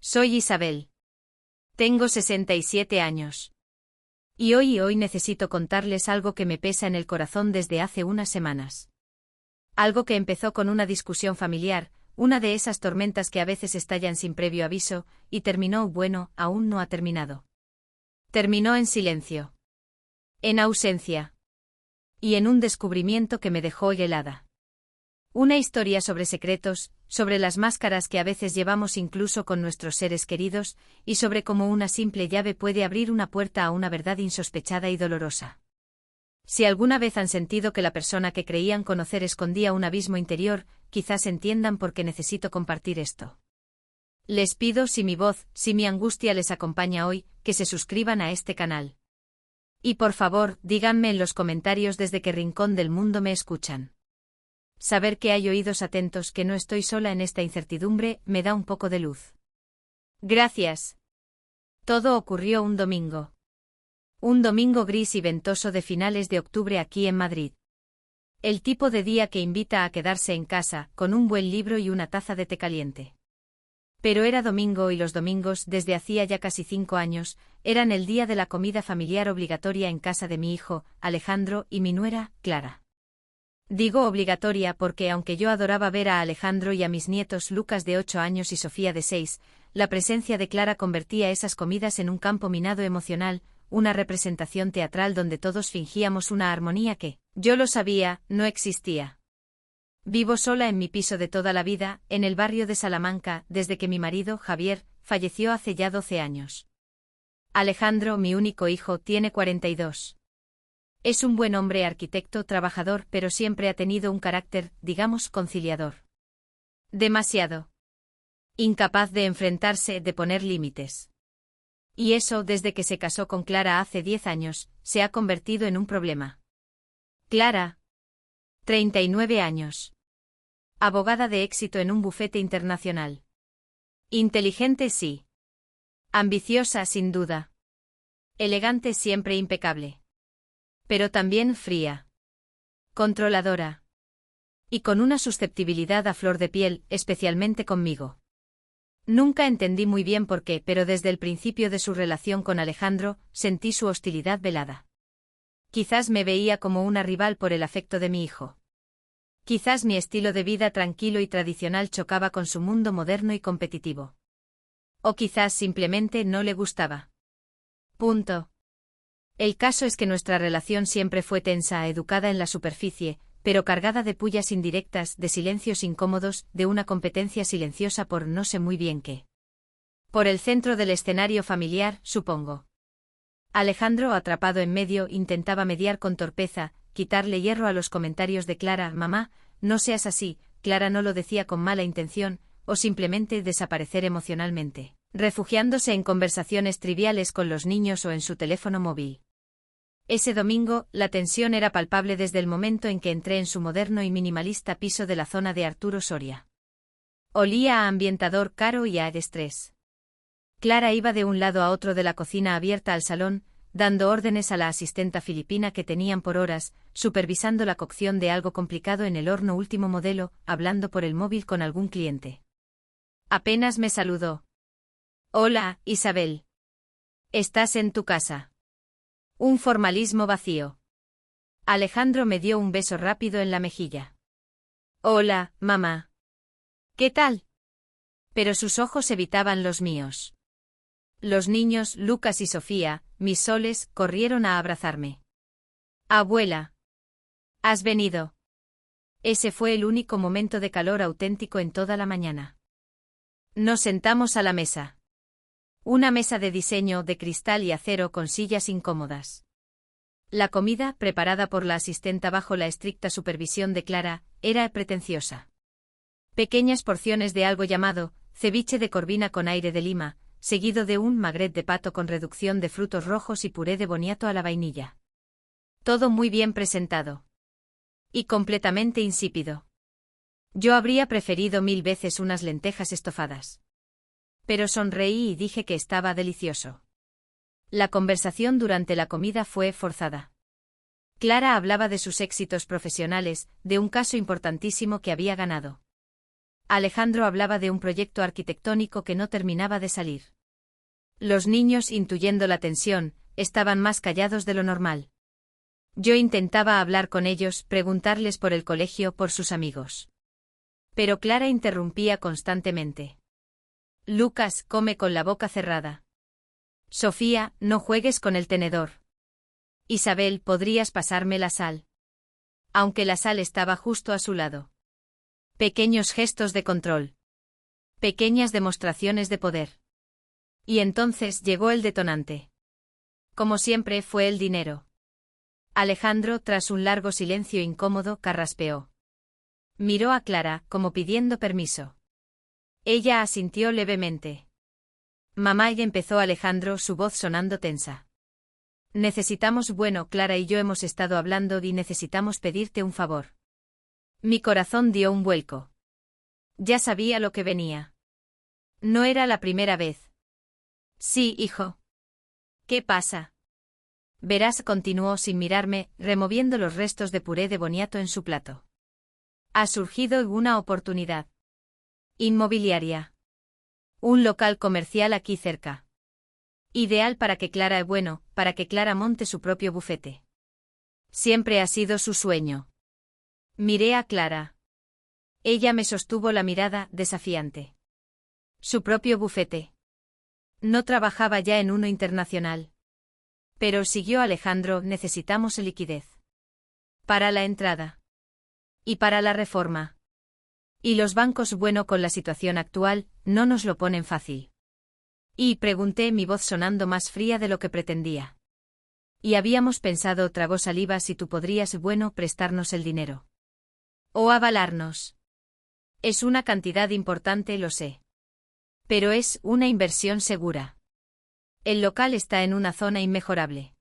Soy Isabel. Tengo 67 años. Y hoy necesito contarles algo que me pesa en el corazón desde hace unas semanas. Algo que empezó con una discusión familiar, una de esas tormentas que a veces estallan sin previo aviso, y terminó, bueno, aún no ha terminado. Terminó en silencio. En ausencia. Y en un descubrimiento que me dejó helada. Una historia sobre secretos, sobre las máscaras que a veces llevamos incluso con nuestros seres queridos, y sobre cómo una simple llave puede abrir una puerta a una verdad insospechada y dolorosa. Si alguna vez han sentido que la persona que creían conocer escondía un abismo interior, quizás entiendan por qué necesito compartir esto. Les pido, si mi voz, si mi angustia les acompaña hoy, que se suscriban a este canal. Y por favor, díganme en los comentarios desde qué rincón del mundo me escuchan. Saber que hay oídos atentos, que no estoy sola en esta incertidumbre, me da un poco de luz. Gracias. Todo ocurrió un domingo. Un domingo gris y ventoso de finales de octubre aquí en Madrid. El tipo de día que invita a quedarse en casa, con un buen libro y una taza de té caliente. Pero era domingo y los domingos, desde hacía ya casi 5 años, eran el día de la comida familiar obligatoria en casa de mi hijo, Alejandro, y mi nuera, Clara. Digo obligatoria porque aunque yo adoraba ver a Alejandro y a mis nietos Lucas de 8 años y Sofía de 6, la presencia de Clara convertía esas comidas en un campo minado emocional, una representación teatral donde todos fingíamos una armonía que, yo lo sabía, no existía. Vivo sola en mi piso de toda la vida, en el barrio de Salamanca, desde que mi marido, Javier, falleció hace ya 12 años. Alejandro, mi único hijo, tiene 42. Es un buen hombre, arquitecto, trabajador, pero siempre ha tenido un carácter, digamos, conciliador. Demasiado. Incapaz de enfrentarse, de poner límites. Y eso, desde que se casó con Clara hace 10 años, se ha convertido en un problema. Clara. 39 años. Abogada de éxito en un bufete internacional. Inteligente, sí. Ambiciosa, sin duda. Elegante, siempre impecable. Pero también fría. Controladora. Y con una susceptibilidad a flor de piel, especialmente conmigo. Nunca entendí muy bien por qué, pero desde el principio de su relación con Alejandro, sentí su hostilidad velada. Quizás me veía como una rival por el afecto de mi hijo. Quizás mi estilo de vida tranquilo y tradicional chocaba con su mundo moderno y competitivo. O quizás simplemente no le gustaba. Punto. El caso es que nuestra relación siempre fue tensa, educada en la superficie, pero cargada de pullas indirectas, de silencios incómodos, de una competencia silenciosa por no sé muy bien qué. Por el centro del escenario familiar, supongo. Alejandro, atrapado en medio, intentaba mediar con torpeza, quitarle hierro a los comentarios de Clara. Mamá, no seas así. Clara no lo decía con mala intención, o simplemente desaparecer emocionalmente, refugiándose en conversaciones triviales con los niños o en su teléfono móvil. Ese domingo, la tensión era palpable desde el momento en que entré en su moderno y minimalista piso de la zona de Arturo Soria. Olía a ambientador caro y a estrés. Clara iba de un lado a otro de la cocina abierta al salón, dando órdenes a la asistenta filipina que tenían por horas, supervisando la cocción de algo complicado en el horno último modelo, hablando por el móvil con algún cliente. Apenas me saludó. Hola, Isabel. ¿Estás en tu casa? Un formalismo vacío. Alejandro me dio un beso rápido en la mejilla. Hola, mamá. ¿Qué tal? Pero sus ojos evitaban los míos. Los niños, Lucas y Sofía, mis soles, corrieron a abrazarme. Abuela. ¿Has venido? Ese fue el único momento de calor auténtico en toda la mañana. Nos sentamos a la mesa. Una mesa de diseño de cristal y acero con sillas incómodas. La comida, preparada por la asistenta bajo la estricta supervisión de Clara, era pretenciosa. Pequeñas porciones de algo llamado ceviche de corvina con aire de lima, seguido de un magret de pato con reducción de frutos rojos y puré de boniato a la vainilla. Todo muy bien presentado. Y completamente insípido. Yo habría preferido 1000 veces unas lentejas estofadas. Pero sonreí y dije que estaba delicioso. La conversación durante la comida fue forzada. Clara hablaba de sus éxitos profesionales, de un caso importantísimo que había ganado. Alejandro hablaba de un proyecto arquitectónico que no terminaba de salir. Los niños, intuyendo la tensión, estaban más callados de lo normal. Yo intentaba hablar con ellos, preguntarles por el colegio, por sus amigos. Pero Clara interrumpía constantemente. Lucas, come con la boca cerrada. Sofía, no juegues con el tenedor. Isabel, ¿podrías pasarme la sal? Aunque la sal estaba justo a su lado. Pequeños gestos de control. Pequeñas demostraciones de poder. Y entonces llegó el detonante. Como siempre, fue el dinero. Alejandro, tras un largo silencio incómodo, carraspeó. Miró a Clara, como pidiendo permiso. Ella asintió levemente. Mamá, y empezó Alejandro, su voz sonando tensa. Necesitamos, bueno, Clara y yo hemos estado hablando y necesitamos pedirte un favor. Mi corazón dio un vuelco. Ya sabía lo que venía. No era la primera vez. Sí, hijo. ¿Qué pasa? Verás, continuó sin mirarme, removiendo los restos de puré de boniato en su plato. Ha surgido una oportunidad. Inmobiliaria. Un local comercial aquí cerca. Ideal para que Clara, para que Clara monte su propio bufete. Siempre ha sido su sueño. Miré a Clara. Ella me sostuvo la mirada, desafiante. Su propio bufete. No trabajaba ya en uno internacional. Pero siguió Alejandro, necesitamos liquidez. Para la entrada. Y para la reforma. Y los bancos, con la situación actual, no nos lo ponen fácil. Y pregunté, mi voz sonando más fría de lo que pretendía. Y habíamos pensado, tragó saliva, si tú podrías, prestarnos el dinero. O avalarnos. Es una cantidad importante, lo sé. Pero es una inversión segura. El local está en una zona inmejorable.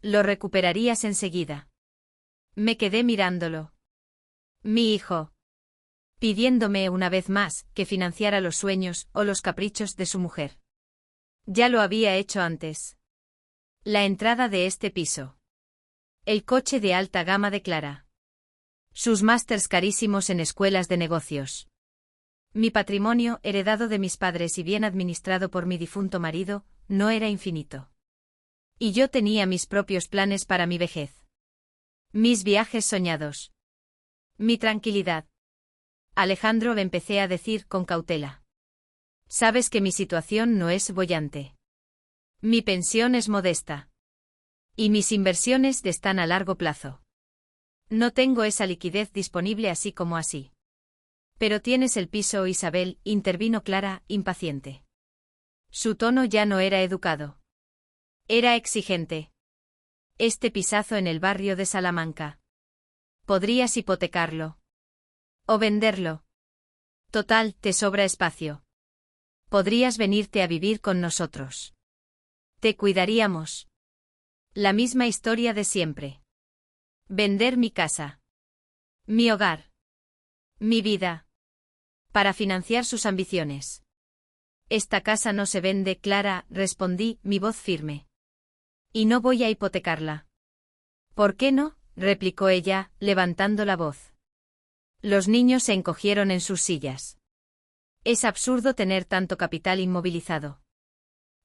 Lo recuperarías enseguida. Me quedé mirándolo. Mi hijo. Pidiéndome una vez más que financiara los sueños o los caprichos de su mujer. Ya lo había hecho antes. La entrada de este piso. El coche de alta gama de Clara. Sus másters carísimos en escuelas de negocios. Mi patrimonio, heredado de mis padres y bien administrado por mi difunto marido, no era infinito. Y yo tenía mis propios planes para mi vejez. Mis viajes soñados. Mi tranquilidad. Alejandro, le empecé a decir con cautela. Sabes que mi situación no es boyante. Mi pensión es modesta. Y mis inversiones están a largo plazo. No tengo esa liquidez disponible así como así. Pero tienes el piso, Isabel, intervino Clara, impaciente. Su tono ya no era educado. Era exigente. Este pisazo en el barrio de Salamanca. Podrías hipotecarlo. O venderlo. Total, te sobra espacio. Podrías venirte a vivir con nosotros. Te cuidaríamos. La misma historia de siempre. Vender mi casa. Mi hogar. Mi vida. Para financiar sus ambiciones. Esta casa no se vende, Clara, respondí, mi voz firme. Y no voy a hipotecarla. ¿Por qué no?, replicó ella, levantando la voz. Los niños se encogieron en sus sillas. Es absurdo tener tanto capital inmovilizado.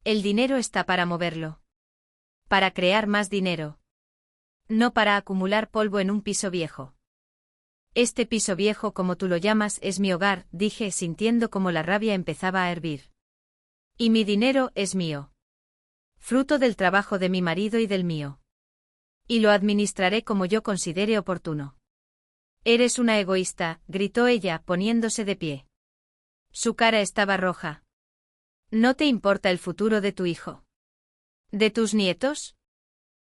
El dinero está para moverlo. Para crear más dinero. No para acumular polvo en un piso viejo. Este piso viejo, como tú lo llamas, es mi hogar, dije, sintiendo como la rabia empezaba a hervir. Y mi dinero es mío. Fruto del trabajo de mi marido y del mío. Y lo administraré como yo considere oportuno. Eres una egoísta, gritó ella, poniéndose de pie. Su cara estaba roja. ¿No te importa el futuro de tu hijo? ¿De tus nietos?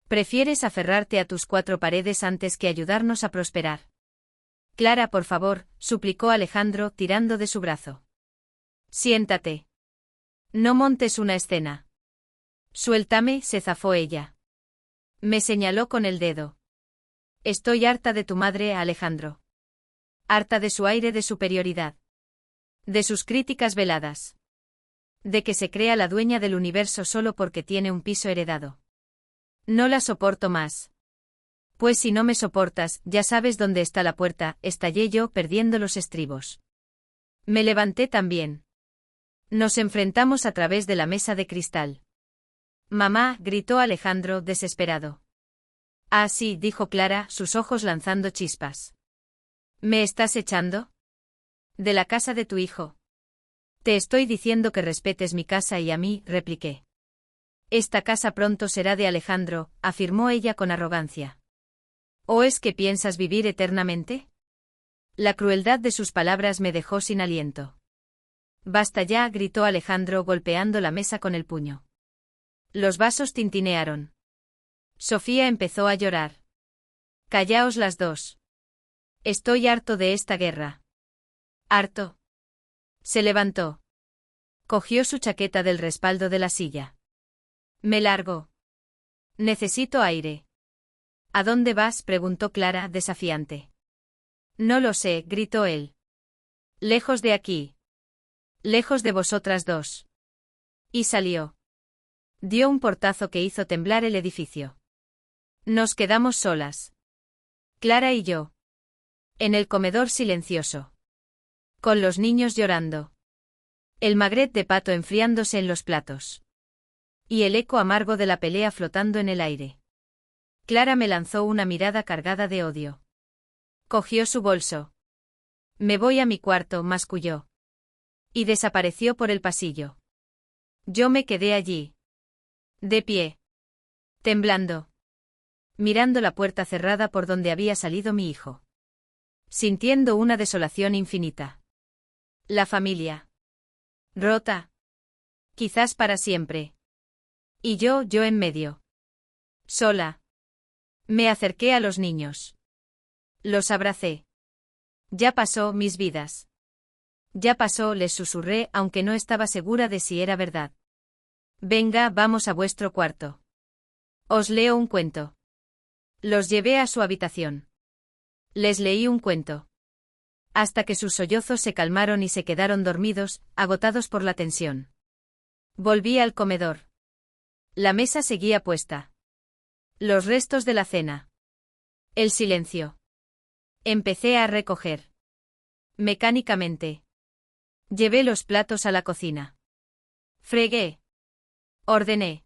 ¿Prefieres aferrarte a tus cuatro paredes antes que ayudarnos a prosperar? Clara, por favor, suplicó Alejandro, tirando de su brazo. Siéntate. No montes una escena. Suéltame, se zafó ella. Me señaló con el dedo. Estoy harta de tu madre, Alejandro. Harta de su aire de superioridad. De sus críticas veladas. De que se crea la dueña del universo solo porque tiene un piso heredado. No la soporto más. Pues si no me soportas, ya sabes dónde está la puerta, estallé yo, perdiendo los estribos. Me levanté también. Nos enfrentamos a través de la mesa de cristal. Mamá, gritó Alejandro, desesperado. Ah, sí, dijo Clara, sus ojos lanzando chispas. ¿Me estás echando? De la casa de tu hijo. Te estoy diciendo que respetes mi casa y a mí, repliqué. Esta casa pronto será de Alejandro, afirmó ella con arrogancia. ¿O es que piensas vivir eternamente? La crueldad de sus palabras me dejó sin aliento. Basta ya, gritó Alejandro golpeando la mesa con el puño. Los vasos tintinearon. Sofía empezó a llorar. Callaos las dos. Estoy harto de esta guerra. ¿Harto? Se levantó. Cogió su chaqueta del respaldo de la silla. Me largo. Necesito aire. ¿A dónde vas?, preguntó Clara, desafiante. No lo sé, gritó él. Lejos de aquí. Lejos de vosotras dos. Y salió. Dio un portazo que hizo temblar el edificio. Nos quedamos solas. Clara y yo. En el comedor silencioso. Con los niños llorando. El magret de pato enfriándose en los platos. Y el eco amargo de la pelea flotando en el aire. Clara me lanzó una mirada cargada de odio. Cogió su bolso. Me voy a mi cuarto, masculló. Y desapareció por el pasillo. Yo me quedé allí. De pie. Temblando. Mirando la puerta cerrada por donde había salido mi hijo. Sintiendo una desolación infinita. La familia. Rota. Quizás para siempre. Y yo en medio. Sola. Me acerqué a los niños. Los abracé. Ya pasó, mis vidas. Ya pasó, les susurré, aunque no estaba segura de si era verdad. Venga, vamos a vuestro cuarto. Os leo un cuento. Los llevé a su habitación. Les leí un cuento. Hasta que sus sollozos se calmaron y se quedaron dormidos, agotados por la tensión. Volví al comedor. La mesa seguía puesta. Los restos de la cena. El silencio. Empecé a recoger. Mecánicamente. Llevé los platos a la cocina. Fregué. Ordené.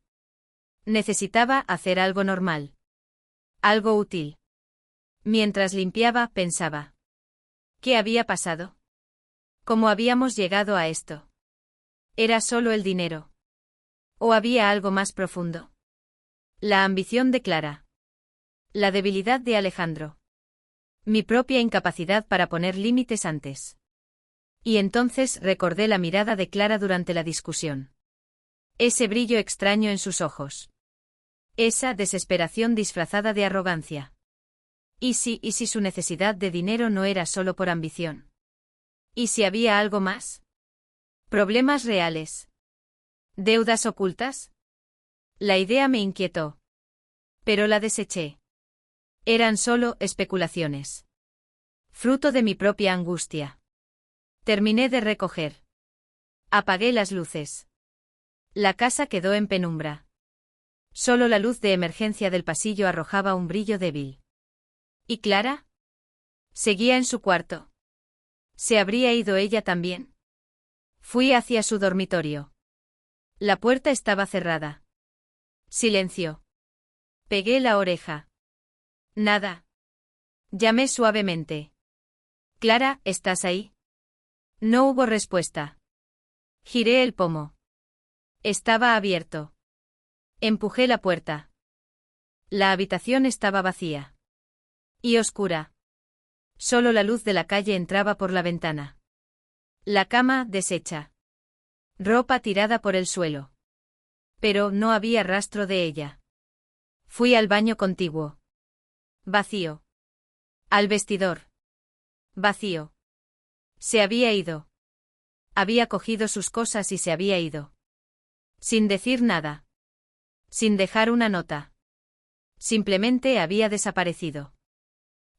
Necesitaba hacer algo normal. Algo útil. Mientras limpiaba, pensaba. ¿Qué había pasado? ¿Cómo habíamos llegado a esto? ¿Era solo el dinero? ¿O había algo más profundo? La ambición de Clara. La debilidad de Alejandro. Mi propia incapacidad para poner límites antes. Y entonces recordé la mirada de Clara durante la discusión. Ese brillo extraño en sus ojos. Esa desesperación disfrazada de arrogancia. ¿Y si su necesidad de dinero no era solo por ambición? ¿Y si había algo más? ¿Problemas reales? ¿Deudas ocultas? La idea me inquietó. Pero la deseché. Eran solo especulaciones. Fruto de mi propia angustia. Terminé de recoger. Apagué las luces. La casa quedó en penumbra. Solo la luz de emergencia del pasillo arrojaba un brillo débil. ¿Y Clara? Seguía en su cuarto. ¿Se habría ido ella también? Fui hacia su dormitorio. La puerta estaba cerrada. Silencio. Pegué la oreja. Nada. Llamé suavemente. Clara, ¿estás ahí? No hubo respuesta. Giré el pomo. Estaba abierto. Empujé la puerta. La habitación estaba vacía. Y oscura. Solo la luz de la calle entraba por la ventana. La cama deshecha. Ropa tirada por el suelo. Pero no había rastro de ella. Fui al baño contiguo. Vacío. Al vestidor. Vacío. Se había ido. Había cogido sus cosas y se había ido. Sin decir nada. Sin dejar una nota. Simplemente había desaparecido.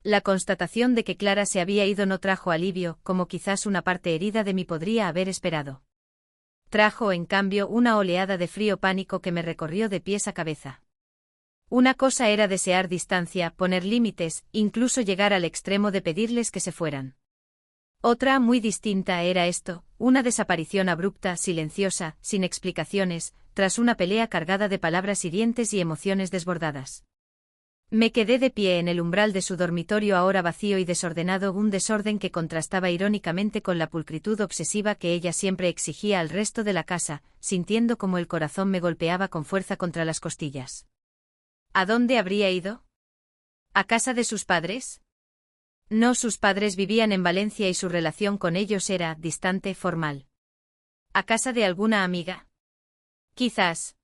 La constatación de que Clara se había ido no trajo alivio, como quizás una parte herida de mí podría haber esperado. Trajo, en cambio, una oleada de frío pánico que me recorrió de pies a cabeza. Una cosa era desear distancia, poner límites, incluso llegar al extremo de pedirles que se fueran. Otra, muy distinta, era esto, una desaparición abrupta, silenciosa, sin explicaciones, tras una pelea cargada de palabras hirientes y emociones desbordadas. Me quedé de pie en el umbral de su dormitorio ahora vacío y desordenado, un desorden que contrastaba irónicamente con la pulcritud obsesiva que ella siempre exigía al resto de la casa, sintiendo como el corazón me golpeaba con fuerza contra las costillas. ¿A dónde habría ido? ¿A casa de sus padres? No, sus padres vivían en Valencia y su relación con ellos era distante, formal. ¿A casa de alguna amiga? Quizás.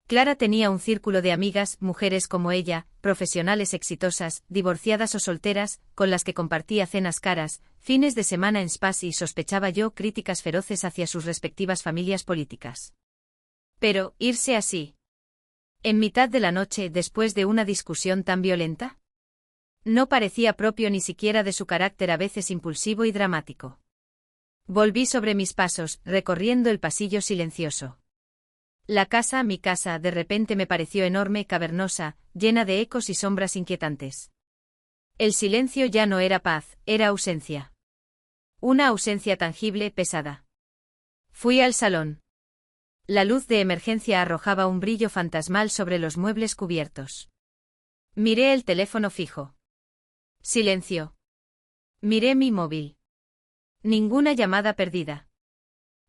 Clara tenía un círculo de amigas, mujeres como ella, profesionales exitosas, divorciadas o solteras, con las que compartía cenas caras, fines de semana en spas y, sospechaba yo, críticas feroces hacia sus respectivas familias políticas. Pero, irse así, en mitad de la noche, después de una discusión tan violenta, no parecía propio ni siquiera de su carácter a veces impulsivo y dramático. Volví sobre mis pasos, recorriendo el pasillo silencioso. La casa, mi casa, de repente me pareció enorme, cavernosa, llena de ecos y sombras inquietantes. El silencio ya no era paz, era ausencia. Una ausencia tangible, pesada. Fui al salón. La luz de emergencia arrojaba un brillo fantasmal sobre los muebles cubiertos. Miré el teléfono fijo. Silencio. Miré mi móvil. Ninguna llamada perdida.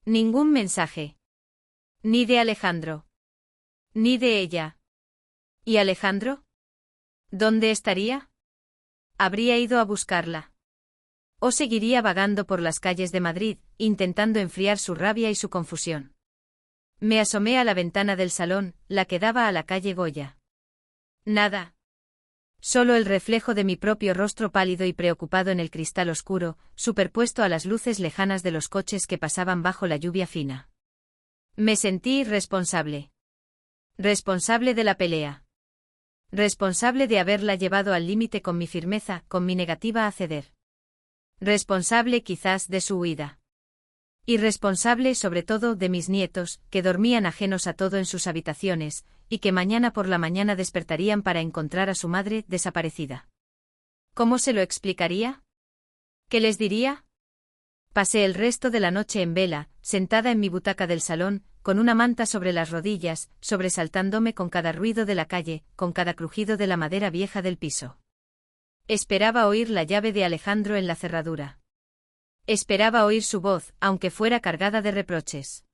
Ningún mensaje. Ni de Alejandro. Ni de ella. ¿Y Alejandro? ¿Dónde estaría? ¿Habría ido a buscarla? ¿O seguiría vagando por las calles de Madrid, intentando enfriar su rabia y su confusión? Me asomé a la ventana del salón, la que daba a la calle Goya. Nada. Solo el reflejo de mi propio rostro pálido y preocupado en el cristal oscuro, superpuesto a las luces lejanas de los coches que pasaban bajo la lluvia fina. Me sentí responsable. Responsable de la pelea. Responsable de haberla llevado al límite con mi firmeza, con mi negativa a ceder. Responsable quizás de su huida. Y responsable sobre todo de mis nietos, que dormían ajenos a todo en sus habitaciones, y que mañana por la mañana despertarían para encontrar a su madre desaparecida. ¿Cómo se lo explicaría? ¿Qué les diría? Pasé el resto de la noche en vela, sentada en mi butaca del salón, con una manta sobre las rodillas, sobresaltándome con cada ruido de la calle, con cada crujido de la madera vieja del piso. Esperaba oír la llave de Alejandro en la cerradura. Esperaba oír su voz, aunque fuera cargada de reproches.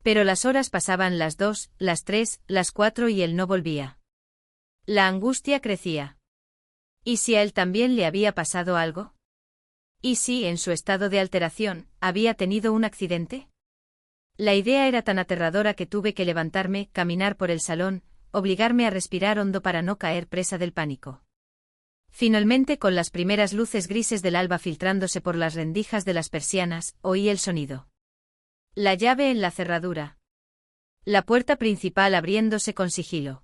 Pero las horas pasaban, las 2, las 3, las 4 y él no volvía. La angustia crecía. ¿Y si a él también le había pasado algo? ¿Y si, en su estado de alteración, había tenido un accidente? La idea era tan aterradora que tuve que levantarme, caminar por el salón, obligarme a respirar hondo para no caer presa del pánico. Finalmente, con las primeras luces grises del alba filtrándose por las rendijas de las persianas, oí el sonido. La llave en la cerradura. La puerta principal abriéndose con sigilo.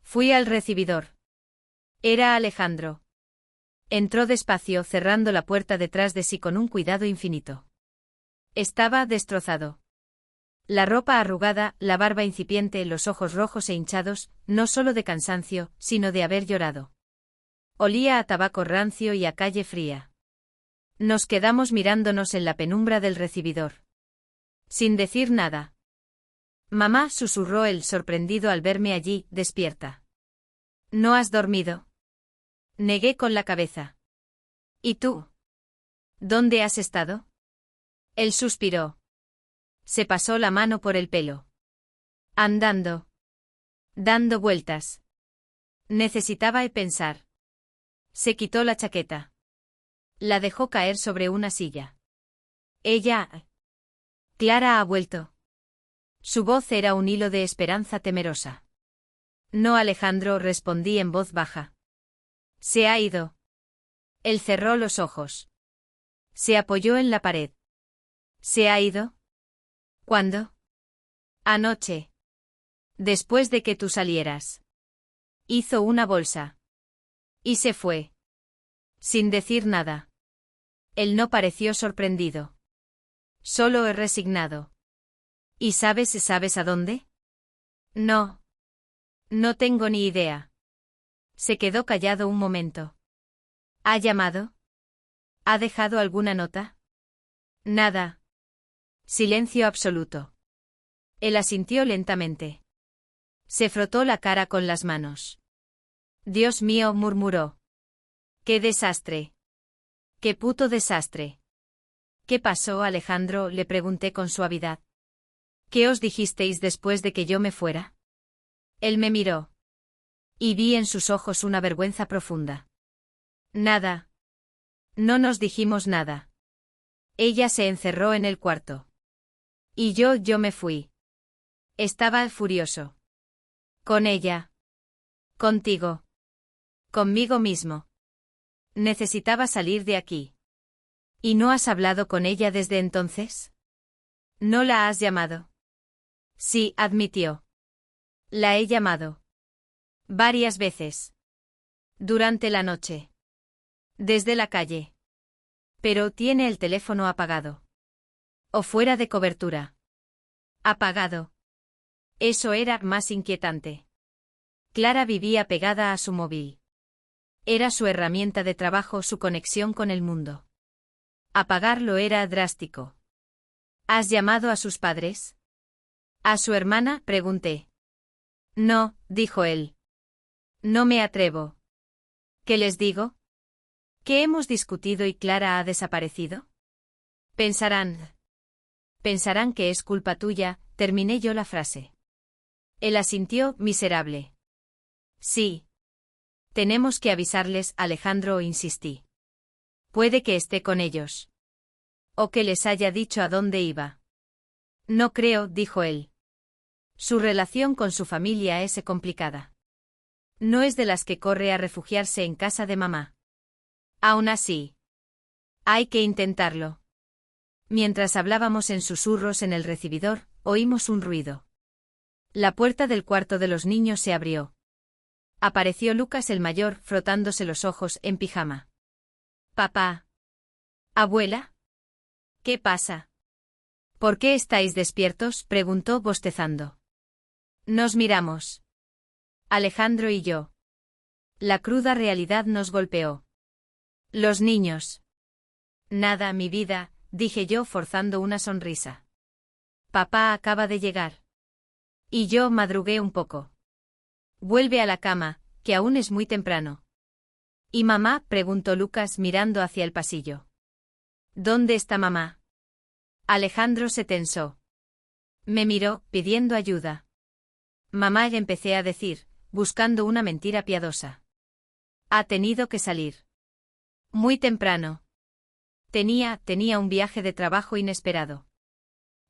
Fui al recibidor. Era Alejandro. Entró despacio, cerrando la puerta detrás de sí con un cuidado infinito. Estaba destrozado. La ropa arrugada, la barba incipiente, los ojos rojos e hinchados, no solo de cansancio, sino de haber llorado. Olía a tabaco rancio y a calle fría. Nos quedamos mirándonos en la penumbra del recibidor. Sin decir nada. Mamá, susurró él, sorprendido al verme allí, despierta. ¿No has dormido? Negué con la cabeza. ¿Y tú? ¿Dónde has estado? Él suspiró. Se pasó la mano por el pelo. Andando. Dando vueltas. Necesitaba pensar. Se quitó la chaqueta. La dejó caer sobre una silla. Ella. Clara ha vuelto. Su voz era un hilo de esperanza temerosa. No, Alejandro, respondí en voz baja. Se ha ido. Él cerró los ojos. Se apoyó en la pared. ¿Se ha ido? ¿Cuándo? Anoche. Después de que tú salieras. Hizo una bolsa. Y se fue. Sin decir nada. Él no pareció sorprendido. Solo resignado. ¿Y sabes a dónde? No. No tengo ni idea. Se quedó callado un momento. ¿Ha llamado? ¿Ha dejado alguna nota? Nada. Silencio absoluto. Él asintió lentamente. Se frotó la cara con las manos. Dios mío, murmuró. ¡Qué desastre! ¡Qué puto desastre! ¿Qué pasó, Alejandro?, le pregunté con suavidad. ¿Qué os dijisteis después de que yo me fuera? Él me miró. Y vi en sus ojos una vergüenza profunda. Nada. No nos dijimos nada. Ella se encerró en el cuarto. Y yo me fui. Estaba furioso. Con ella. Contigo. Conmigo mismo. Necesitaba salir de aquí. ¿Y no has hablado con ella desde entonces? ¿No la has llamado? Sí, admitió. La he llamado. Varias veces. Durante la noche. Desde la calle. Pero tiene el teléfono apagado. O fuera de cobertura. Apagado. Eso era más inquietante. Clara vivía pegada a su móvil. Era su herramienta de trabajo, su conexión con el mundo. Apagarlo era drástico. ¿Has llamado a sus padres? ¿A su hermana?, pregunté. No, dijo él. No me atrevo. ¿Qué les digo? ¿Que hemos discutido y Clara ha desaparecido? Pensarán que es culpa tuya, terminé yo la frase. Él asintió, miserable. Sí. Tenemos que avisarles, Alejandro, insistí. Puede que esté con ellos. O que les haya dicho a dónde iba. No creo, dijo él. Su relación con su familia es complicada. No es de las que corre a refugiarse en casa de mamá. Aún así. Hay que intentarlo. Mientras hablábamos en susurros en el recibidor, oímos un ruido. La puerta del cuarto de los niños se abrió. Apareció Lucas el mayor, frotándose los ojos, en pijama. Papá. ¿Abuela? ¿Qué pasa? ¿Por qué estáis despiertos?, preguntó bostezando. Nos miramos. Alejandro y yo. La cruda realidad nos golpeó. Los niños. Nada, mi vida, dije yo forzando una sonrisa. Papá acaba de llegar. Y yo madrugué un poco. Vuelve a la cama, que aún es muy temprano. ¿Y mamá?, preguntó Lucas mirando hacia el pasillo. ¿Dónde está mamá? Alejandro se tensó. Me miró, pidiendo ayuda. Mamá, ya empecé a decir, buscando una mentira piadosa. Ha tenido que salir. Muy temprano. Tenía un viaje de trabajo inesperado.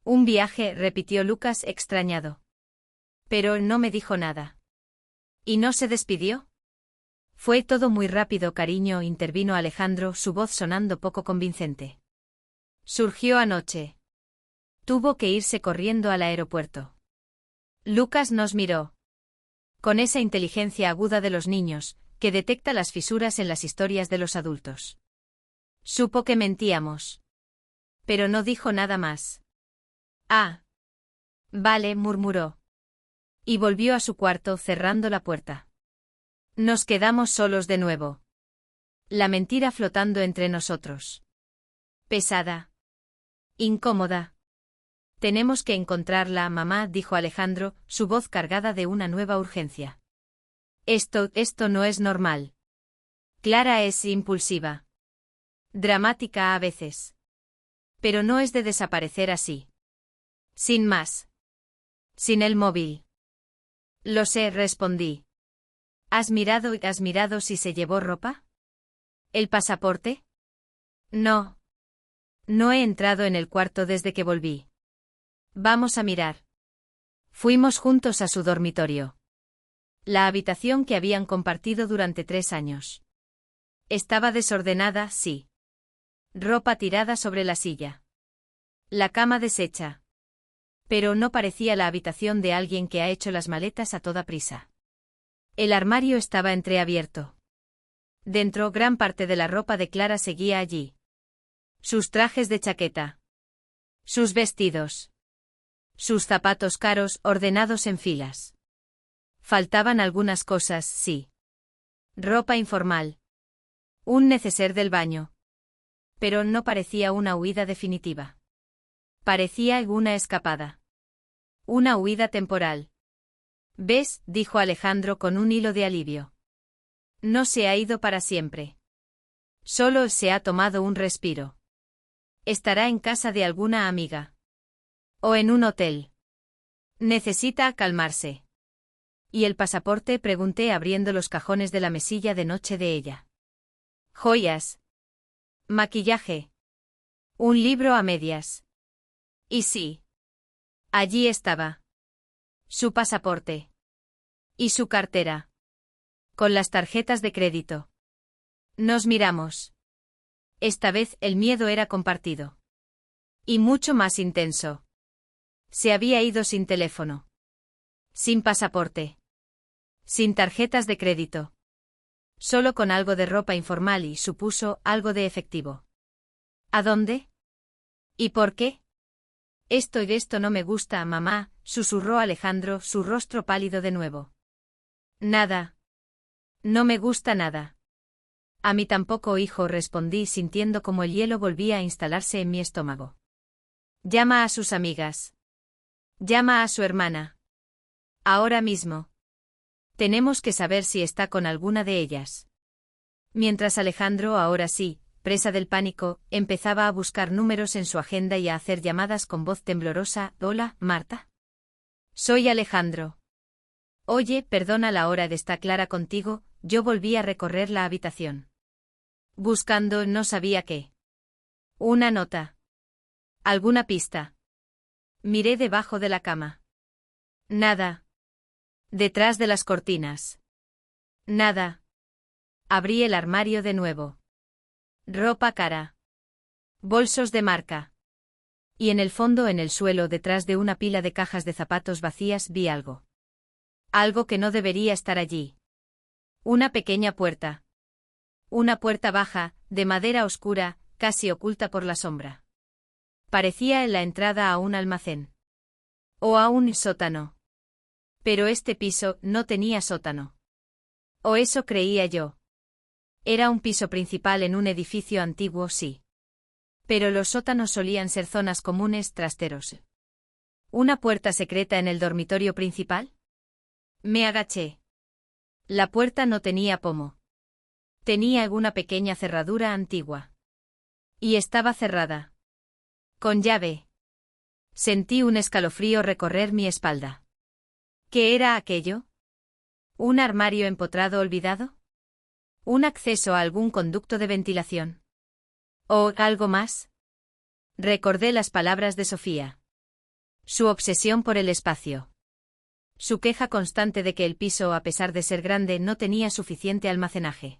Un viaje, repitió Lucas extrañado. Pero no me dijo nada. ¿Y no se despidió? Fue todo muy rápido, cariño, intervino Alejandro, su voz sonando poco convincente. Surgió anoche. Tuvo que irse corriendo al aeropuerto. Lucas nos miró. Con esa inteligencia aguda de los niños, que detecta las fisuras en las historias de los adultos. Supo que mentíamos. Pero no dijo nada más. Ah. Vale, murmuró. Y volvió a su cuarto cerrando la puerta. Nos quedamos solos de nuevo. La mentira flotando entre nosotros. Pesada. Incómoda. Tenemos que encontrarla, mamá, dijo Alejandro, su voz cargada de una nueva urgencia. Esto no es normal. Clara es impulsiva. Dramática a veces. Pero no es de desaparecer así. Sin más. Sin el móvil. Lo sé, respondí. ¿Has mirado si se llevó ropa? ¿El pasaporte? No. No he entrado en el cuarto desde que volví. Vamos a mirar. Fuimos juntos a su dormitorio. La habitación que habían compartido durante 3 años. Estaba desordenada, sí. Ropa tirada sobre la silla. La cama deshecha. Pero no parecía la habitación de alguien que ha hecho las maletas a toda prisa. El armario estaba entreabierto. Dentro, gran parte de la ropa de Clara seguía allí. Sus trajes de chaqueta. Sus vestidos. Sus zapatos caros, ordenados en filas. Faltaban algunas cosas, sí. Ropa informal. Un neceser del baño. Pero no parecía una huida definitiva. Parecía una escapada. Una huida temporal. ¿Ves?, dijo Alejandro con un hilo de alivio. No se ha ido para siempre. Solo se ha tomado un respiro. Estará en casa de alguna amiga. O en un hotel. Necesita calmarse. ¿Y el pasaporte?, pregunté abriendo los cajones de la mesilla de noche de ella. Joyas. Maquillaje. Un libro a medias. Y sí. Allí estaba. Su pasaporte. Y su cartera. Con las tarjetas de crédito. Nos miramos. Esta vez el miedo era compartido. Y mucho más intenso. Se había ido sin teléfono. Sin pasaporte. Sin tarjetas de crédito. Solo con algo de ropa informal y, supuso, algo de efectivo. ¿A dónde? ¿Y por qué? Esto no me gusta, mamá, susurró Alejandro, su rostro pálido de nuevo. Nada. No me gusta nada. A mí tampoco, hijo, respondí sintiendo como el hielo volvía a instalarse en mi estómago. Llama a sus amigas. Llama a su hermana. Ahora mismo. Tenemos que saber si está con alguna de ellas. Mientras Alejandro, ahora sí, presa del pánico, empezaba a buscar números en su agenda y a hacer llamadas con voz temblorosa. Hola, Marta. Soy Alejandro. Oye, perdona la hora de estar clara contigo, yo volví a recorrer la habitación. Buscando no sabía qué. Una nota. ¿Alguna pista? Miré debajo de la cama. Nada. Detrás de las cortinas. Nada. Abrí el armario de nuevo. Ropa cara. Bolsos de marca. Y en el fondo, en el suelo, detrás de una pila de cajas de zapatos vacías, vi algo. Algo que no debería estar allí. Una pequeña puerta. Una puerta baja, de madera oscura, casi oculta por la sombra. Parecía la entrada a un almacén. O a un sótano. Pero este piso no tenía sótano. O eso creía yo. Era un piso principal en un edificio antiguo, sí. Pero los sótanos solían ser zonas comunes, trasteros. ¿Una puerta secreta en el dormitorio principal? Me agaché. La puerta no tenía pomo. Tenía una pequeña cerradura antigua. Y estaba cerrada. Con llave. Sentí un escalofrío recorrer mi espalda. ¿Qué era aquello? ¿Un armario empotrado olvidado? ¿Un acceso a algún conducto de ventilación? ¿O algo más? Recordé las palabras de Sofía. Su obsesión por el espacio. Su queja constante de que el piso, a pesar de ser grande, no tenía suficiente almacenaje.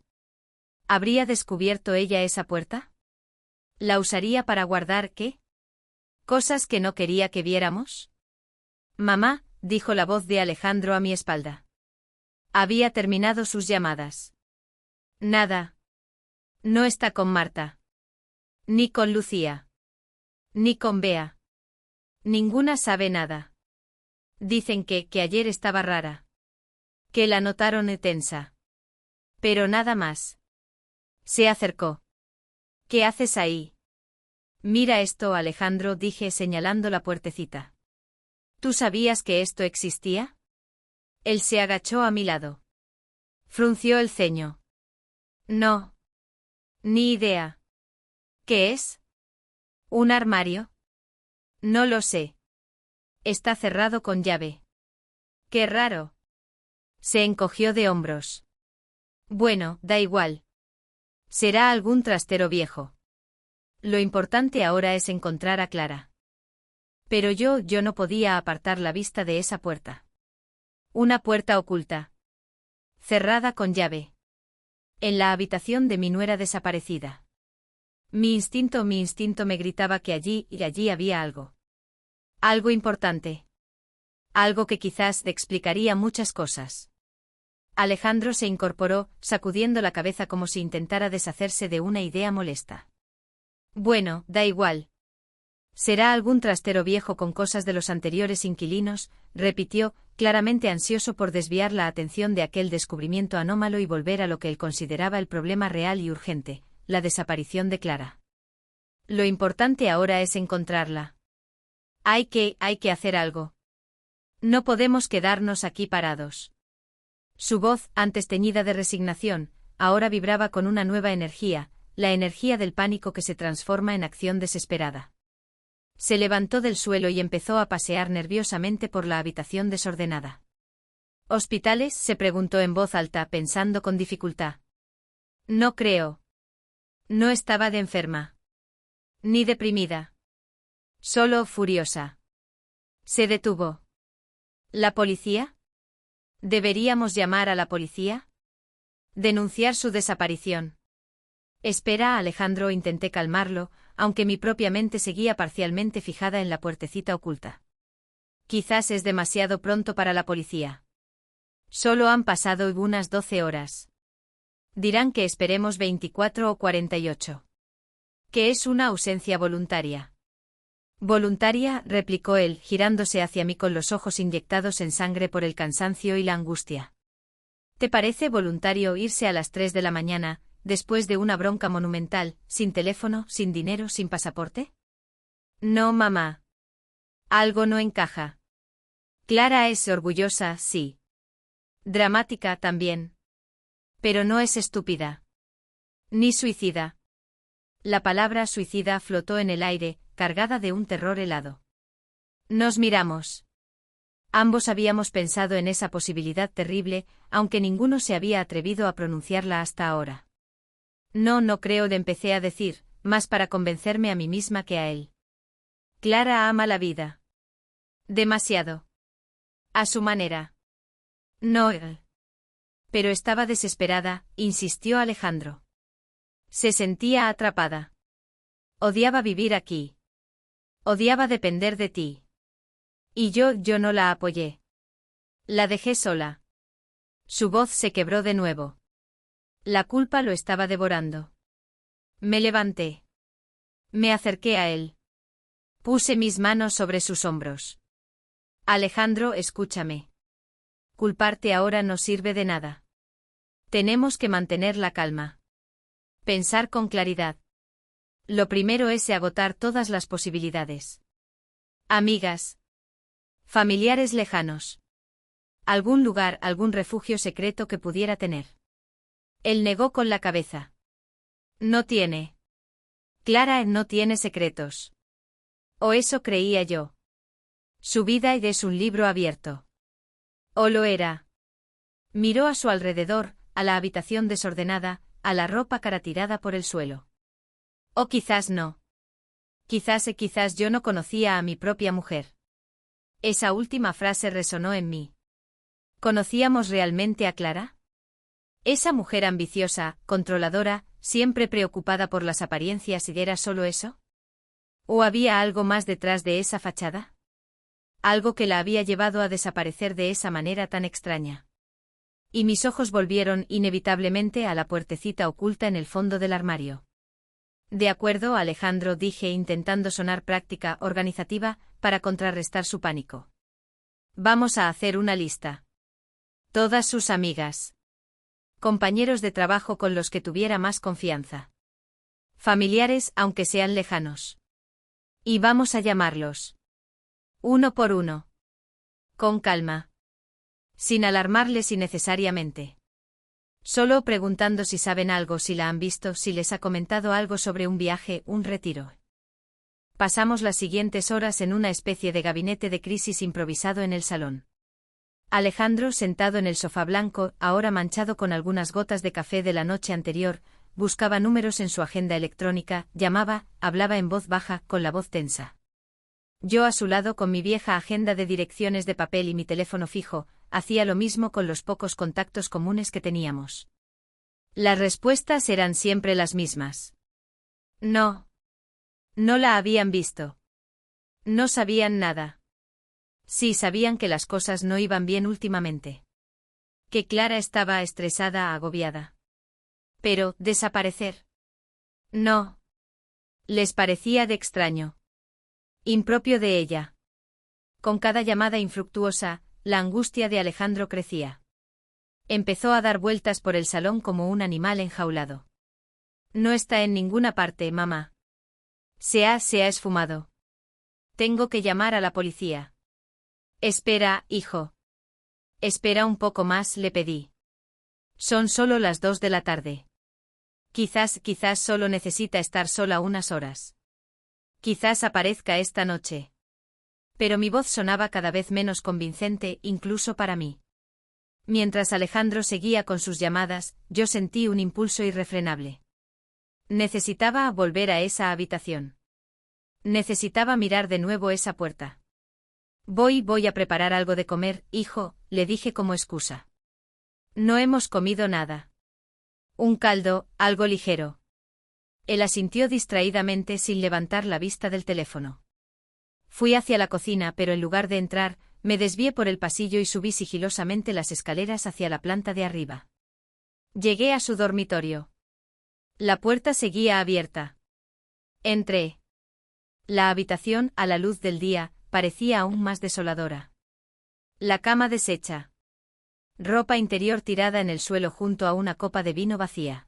¿Habría descubierto ella esa puerta? ¿La usaría para guardar qué? ¿Cosas que no quería que viéramos? Mamá, dijo la voz de Alejandro a mi espalda. Había terminado sus llamadas. Nada. No está con Marta. Ni con Lucía. Ni con Bea. Ninguna sabe nada. Dicen que ayer estaba rara. Que la notaron tensa. Pero nada más. Se acercó. ¿Qué haces ahí? Mira esto, Alejandro, dije señalando la puertecita. ¿Tú sabías que esto existía? Él se agachó a mi lado. Frunció el ceño. No. Ni idea. ¿Qué es? ¿Un armario? No lo sé. Está cerrado con llave. Qué raro. Se encogió de hombros. Bueno, da igual. Será algún trastero viejo. Lo importante ahora es encontrar a Clara. Pero yo no podía apartar la vista de esa puerta. Una puerta oculta. Cerrada con llave. En la habitación de mi nuera desaparecida. Mi instinto me gritaba que allí había algo. Algo importante. Algo que quizás te explicaría muchas cosas. Alejandro se incorporó, sacudiendo la cabeza como si intentara deshacerse de una idea molesta. Bueno, da igual. Será algún trastero viejo con cosas de los anteriores inquilinos, repitió, claramente ansioso por desviar la atención de aquel descubrimiento anómalo y volver a lo que él consideraba el problema real y urgente, la desaparición de Clara. Lo importante ahora es encontrarla. Hay que hacer algo. No podemos quedarnos aquí parados. Su voz, antes teñida de resignación, ahora vibraba con una nueva energía, la energía del pánico que se transforma en acción desesperada. Se levantó del suelo y empezó a pasear nerviosamente por la habitación desordenada. ¿Hospitales?, se preguntó en voz alta, pensando con dificultad. No creo. No estaba de enferma. Ni deprimida. Solo furiosa. Se detuvo. ¿La policía? ¿Deberíamos llamar a la policía? ¿Denunciar su desaparición? Espera, Alejandro, intenté calmarlo, aunque mi propia mente seguía parcialmente fijada en la puertecita oculta. Quizás es demasiado pronto para la policía. Solo han pasado unas 12 horas. Dirán que esperemos 24 o 48. Que es una ausencia voluntaria. Voluntaria, replicó él, girándose hacia mí con los ojos inyectados en sangre por el cansancio y la angustia. ¿Te parece voluntario irse a las 3 de la mañana, después de una bronca monumental, sin teléfono, sin dinero, sin pasaporte? No, mamá. Algo no encaja. Clara es orgullosa, sí. Dramática también. Pero no es estúpida. Ni suicida. La palabra suicida flotó en el aire, cargada de un terror helado. Nos miramos. Ambos habíamos pensado en esa posibilidad terrible, aunque ninguno se había atrevido a pronunciarla hasta ahora. No creo, empecé a decir, más para convencerme a mí misma que a él. Clara ama la vida. Demasiado. A su manera. No. Pero estaba desesperada, insistió Alejandro. Se sentía atrapada. Odiaba vivir aquí. Odiaba depender de ti. Y yo no la apoyé. La dejé sola. Su voz se quebró de nuevo. La culpa lo estaba devorando. Me levanté. Me acerqué a él. Puse mis manos sobre sus hombros. Alejandro, escúchame. Culparte ahora no sirve de nada. Tenemos que mantener la calma. Pensar con claridad. Lo primero es agotar todas las posibilidades. Amigas. Familiares lejanos. Algún lugar, algún refugio secreto que pudiera tener. Él negó con la cabeza. No tiene. Clara no tiene secretos. O eso creía yo. Su vida es un libro abierto. O lo era. Miró a su alrededor, a la habitación desordenada, a la ropa cara tirada por el suelo. O quizás no. Quizás yo no conocía a mi propia mujer. Esa última frase resonó en mí. ¿Conocíamos realmente a Clara? Esa mujer ambiciosa, controladora, siempre preocupada por las apariencias, ¿y era solo eso? ¿O había algo más detrás de esa fachada? Algo que la había llevado a desaparecer de esa manera tan extraña. Y mis ojos volvieron inevitablemente a la puertecita oculta en el fondo del armario. De acuerdo, Alejandro, dije, intentando sonar práctica, organizativa, para contrarrestar su pánico. Vamos a hacer una lista. Todas sus amigas. Compañeros de trabajo con los que tuviera más confianza. Familiares, aunque sean lejanos. Y vamos a llamarlos. Uno por uno. Con calma. Sin alarmarles innecesariamente. Solo preguntando si saben algo, si la han visto, si les ha comentado algo sobre un viaje, un retiro. Pasamos las siguientes horas en una especie de gabinete de crisis improvisado en el salón. Alejandro, sentado en el sofá blanco, ahora manchado con algunas gotas de café de la noche anterior, buscaba números en su agenda electrónica, llamaba, hablaba en voz baja, con la voz tensa. Yo a su lado, con mi vieja agenda de direcciones de papel y mi teléfono fijo, hacía lo mismo con los pocos contactos comunes que teníamos. Las respuestas eran siempre las mismas. No. No la habían visto. No sabían nada. Sí, sabían que las cosas no iban bien últimamente. Que Clara estaba estresada, agobiada. Pero, ¿desaparecer? No. Les parecía de extraño. Impropio de ella. Con cada llamada infructuosa, la angustia de Alejandro crecía. Empezó a dar vueltas por el salón como un animal enjaulado. No está en ninguna parte, mamá. Se ha esfumado. Tengo que llamar a la policía. Espera, hijo. Espera un poco más, le pedí. Son solo las 2 de la tarde. Quizás solo necesita estar sola unas horas. Quizás aparezca esta noche. Pero mi voz sonaba cada vez menos convincente, incluso para mí. Mientras Alejandro seguía con sus llamadas, yo sentí un impulso irrefrenable. Necesitaba volver a esa habitación. Necesitaba mirar de nuevo esa puerta. Voy a preparar algo de comer, hijo, le dije como excusa. No hemos comido nada. Un caldo, algo ligero. Él asintió distraídamente sin levantar la vista del teléfono. Fui hacia la cocina, pero en lugar de entrar, me desvié por el pasillo y subí sigilosamente las escaleras hacia la planta de arriba. Llegué a su dormitorio. La puerta seguía abierta. Entré. La habitación, a la luz del día, parecía aún más desoladora. La cama deshecha. Ropa interior tirada en el suelo junto a una copa de vino vacía.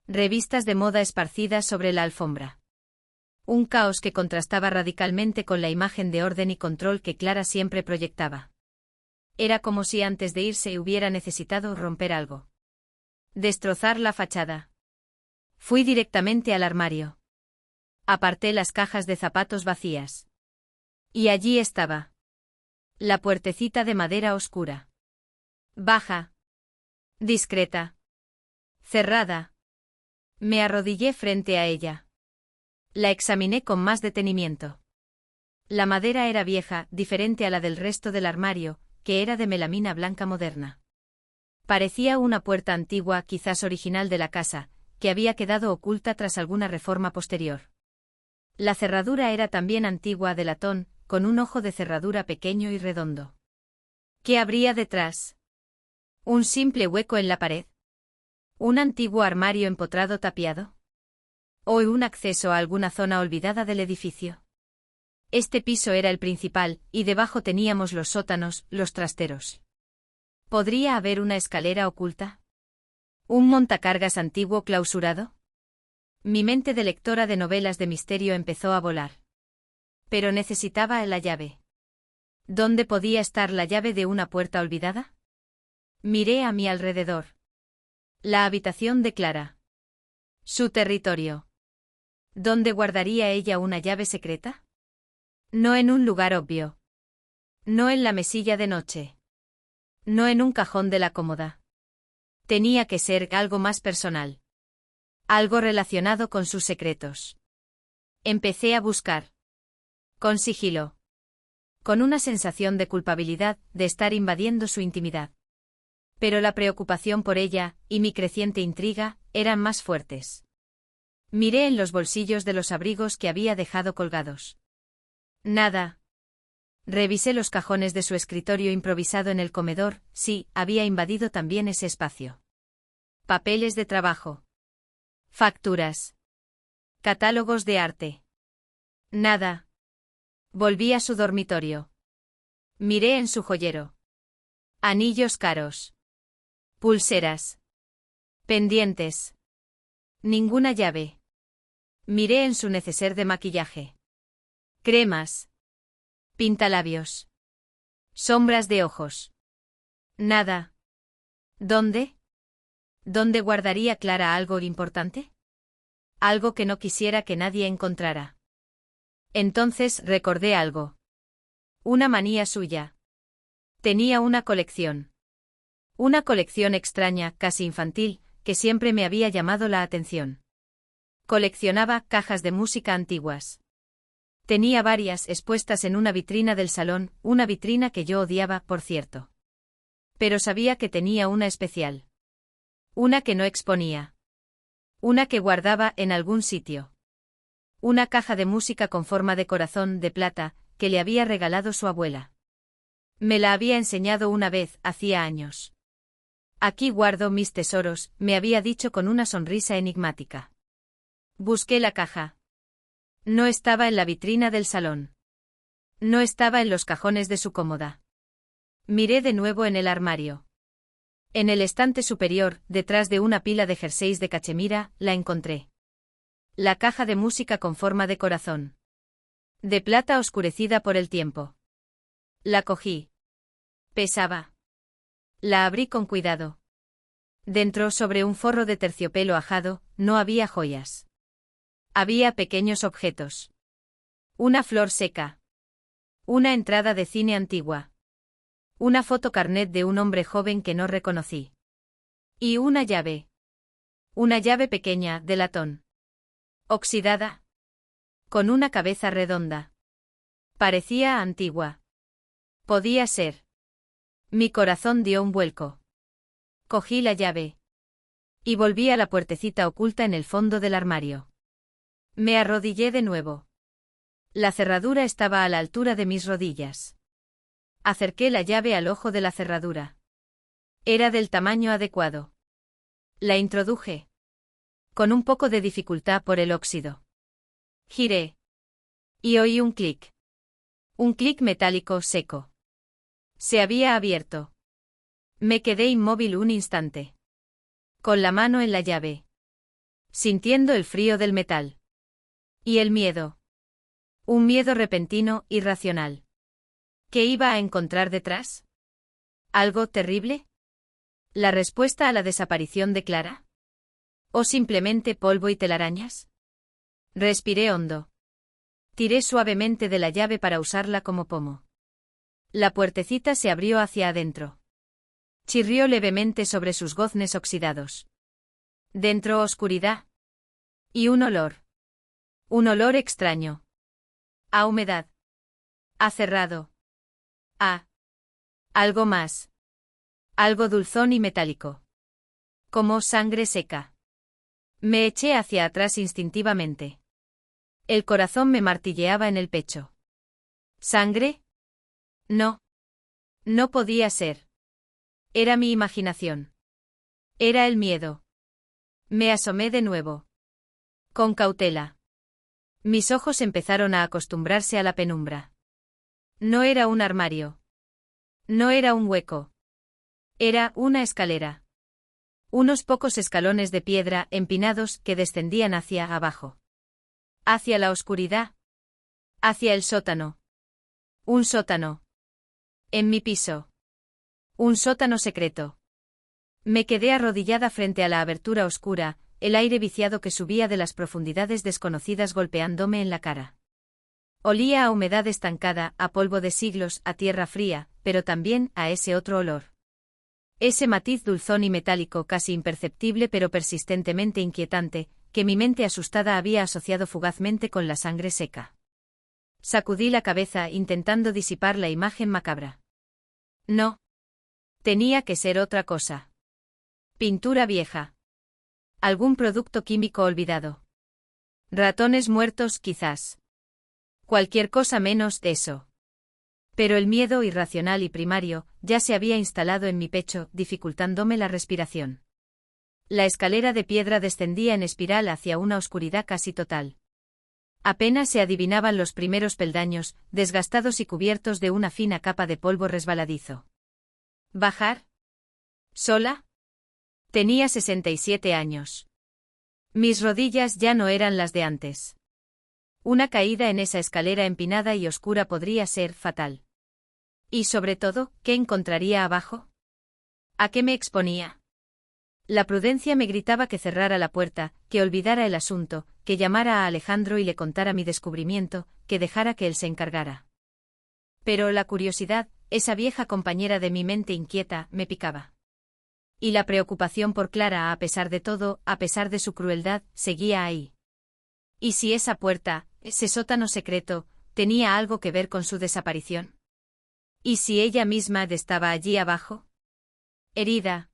Revistas de moda esparcidas sobre la alfombra. Un caos que contrastaba radicalmente con la imagen de orden y control que Clara siempre proyectaba. Era como si antes de irse hubiera necesitado romper algo. Destrozar la fachada. Fui directamente al armario. Aparté las cajas de zapatos vacías. Y allí estaba. La puertecita de madera oscura. Baja. Discreta. Cerrada. Me arrodillé frente a ella. La examiné con más detenimiento. La madera era vieja, diferente a la del resto del armario, que era de melamina blanca moderna. Parecía una puerta antigua, quizás original de la casa, que había quedado oculta tras alguna reforma posterior. La cerradura era también antigua, de latón, con un ojo de cerradura pequeño y redondo. ¿Qué habría detrás? ¿Un simple hueco en la pared? ¿Un antiguo armario empotrado tapiado? ¿O un acceso a alguna zona olvidada del edificio? Este piso era el principal, y debajo teníamos los sótanos, los trasteros. ¿Podría haber una escalera oculta? ¿Un montacargas antiguo clausurado? Mi mente de lectora de novelas de misterio empezó a volar. Pero necesitaba la llave. ¿Dónde podía estar la llave de una puerta olvidada? Miré a mi alrededor. La habitación de Clara. Su territorio. ¿Dónde guardaría ella una llave secreta? No en un lugar obvio. No en la mesilla de noche. No en un cajón de la cómoda. Tenía que ser algo más personal. Algo relacionado con sus secretos. Empecé a buscar. Con sigilo. Con una sensación de culpabilidad, de estar invadiendo su intimidad. Pero la preocupación por ella, y mi creciente intriga, eran más fuertes. Miré en los bolsillos de los abrigos que había dejado colgados. Nada. Revisé los cajones de su escritorio improvisado en el comedor, sí, había invadido también ese espacio. Papeles de trabajo. Facturas. Catálogos de arte. Nada. Volví a su dormitorio. Miré en su joyero. Anillos caros. Pulseras. Pendientes. Ninguna llave. Miré en su neceser de maquillaje. Cremas. Pintalabios. Sombras de ojos. Nada. ¿Dónde? ¿Dónde guardaría Clara algo importante? Algo que no quisiera que nadie encontrara. Entonces recordé algo. Una manía suya. Tenía una colección. Una colección extraña, casi infantil, que siempre me había llamado la atención. Coleccionaba cajas de música antiguas. Tenía varias expuestas en una vitrina del salón, una vitrina que yo odiaba, por cierto. Pero sabía que tenía una especial. Una que no exponía. Una que guardaba en algún sitio. Una caja de música con forma de corazón de plata, que le había regalado su abuela. Me la había enseñado una vez, hacía años. Aquí guardo mis tesoros, me había dicho con una sonrisa enigmática. Busqué la caja. No estaba en la vitrina del salón. No estaba en los cajones de su cómoda. Miré de nuevo en el armario. En el estante superior, detrás de una pila de jerseys de cachemira, la encontré. La caja de música con forma de corazón. De plata oscurecida por el tiempo. La cogí. Pesaba. La abrí con cuidado. Dentro, sobre un forro de terciopelo ajado, no había joyas. Había pequeños objetos. Una flor seca. Una entrada de cine antigua. Una foto carnet de un hombre joven que no reconocí. Y una llave. Una llave pequeña, de latón. Oxidada. Con una cabeza redonda. Parecía antigua. Podía ser. Mi corazón dio un vuelco. Cogí la llave. Y volví a la puertecita oculta en el fondo del armario. Me arrodillé de nuevo. La cerradura estaba a la altura de mis rodillas. Acerqué la llave al ojo de la cerradura. Era del tamaño adecuado. La introduje. Con un poco de dificultad por el óxido. Giré. Y oí un clic. Un clic metálico seco. Se había abierto. Me quedé inmóvil un instante. Con la mano en la llave. Sintiendo el frío del metal. Y el miedo. Un miedo repentino, irracional. ¿Qué iba a encontrar detrás? ¿Algo terrible? ¿La respuesta a la desaparición de Clara? ¿O simplemente polvo y telarañas? Respiré hondo. Tiré suavemente de la llave para usarla como pomo. La puertecita se abrió hacia adentro. Chirrió levemente sobre sus goznes oxidados. Dentro oscuridad. Y un olor. Un olor extraño. A humedad. A cerrado. A. Algo más. Algo dulzón y metálico. Como sangre seca. Me eché hacia atrás instintivamente. El corazón me martilleaba en el pecho. ¿Sangre? No. No podía ser. Era mi imaginación. Era el miedo. Me asomé de nuevo. Con cautela. Mis ojos empezaron a acostumbrarse a la penumbra. No era un armario. No era un hueco. Era una escalera. Unos pocos escalones de piedra empinados que descendían hacia abajo. Hacia la oscuridad. Hacia el sótano. Un sótano. En mi piso. Un sótano secreto. Me quedé arrodillada frente a la abertura oscura, el aire viciado que subía de las profundidades desconocidas golpeándome en la cara. Olía a humedad estancada, a polvo de siglos, a tierra fría, pero también a ese otro olor. Ese matiz dulzón y metálico casi imperceptible pero persistentemente inquietante, que mi mente asustada había asociado fugazmente con la sangre seca. Sacudí la cabeza intentando disipar la imagen macabra. No. Tenía que ser otra cosa. Pintura vieja. Algún producto químico olvidado. Ratones muertos, quizás. Cualquier cosa menos de eso. Pero el miedo irracional y primario ya se había instalado en mi pecho, dificultándome la respiración. La escalera de piedra descendía en espiral hacia una oscuridad casi total. Apenas se adivinaban los primeros peldaños, desgastados y cubiertos de una fina capa de polvo resbaladizo. ¿Bajar? ¿Sola? Tenía 67 años. Mis rodillas ya no eran las de antes. Una caída en esa escalera empinada y oscura podría ser fatal. Y sobre todo, ¿qué encontraría abajo? ¿A qué me exponía? La prudencia me gritaba que cerrara la puerta, que olvidara el asunto, que llamara a Alejandro y le contara mi descubrimiento, que dejara que él se encargara. Pero la curiosidad, esa vieja compañera de mi mente inquieta, me picaba. Y la preocupación por Clara, a pesar de todo, a pesar de su crueldad, seguía ahí. ¿Y si esa puerta, ese sótano secreto, tenía algo que ver con su desaparición? ¿Y si ella misma estaba allí abajo? Herida.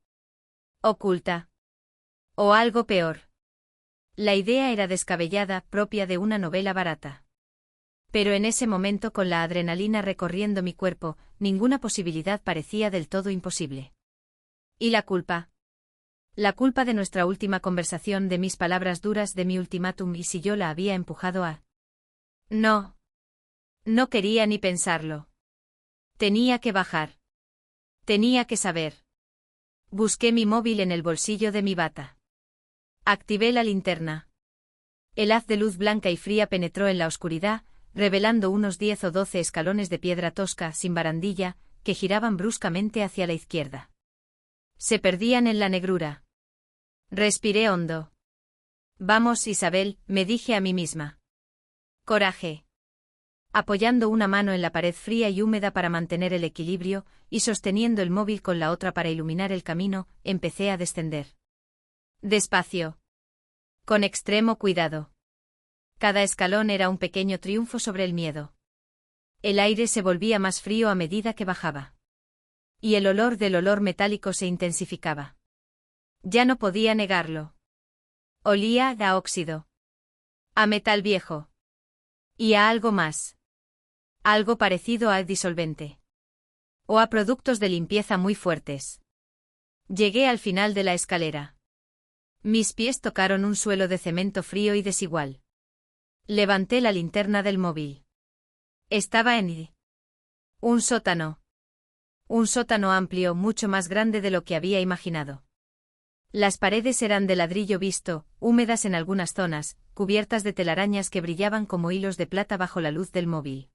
Oculta. O algo peor. La idea era descabellada, propia de una novela barata. Pero en ese momento, con la adrenalina recorriendo mi cuerpo, ninguna posibilidad parecía del todo imposible. ¿Y la culpa? La culpa de nuestra última conversación, de mis palabras duras, de mi ultimátum, y si yo la había empujado a... No. No quería ni pensarlo. Tenía que bajar. Tenía que saber. Busqué mi móvil en el bolsillo de mi bata. Activé la linterna. El haz de luz blanca y fría penetró en la oscuridad, revelando unos 10 o 12 escalones de piedra tosca, sin barandilla, que giraban bruscamente hacia la izquierda. Se perdían en la negrura. Respiré hondo. Vamos, Isabel, me dije a mí misma. Coraje. Apoyando una mano en la pared fría y húmeda para mantener el equilibrio, y sosteniendo el móvil con la otra para iluminar el camino, empecé a descender. Despacio. Con extremo cuidado. Cada escalón era un pequeño triunfo sobre el miedo. El aire se volvía más frío a medida que bajaba. Y el olor del olor metálico se intensificaba. Ya no podía negarlo. Olía a óxido. A metal viejo. Y a algo más. Algo parecido a disolvente. O a productos de limpieza muy fuertes. Llegué al final de la escalera. Mis pies tocaron un suelo de cemento frío y desigual. Levanté la linterna del móvil. Estaba en un sótano. Un sótano amplio, mucho más grande de lo que había imaginado. Las paredes eran de ladrillo visto, húmedas en algunas zonas, cubiertas de telarañas que brillaban como hilos de plata bajo la luz del móvil.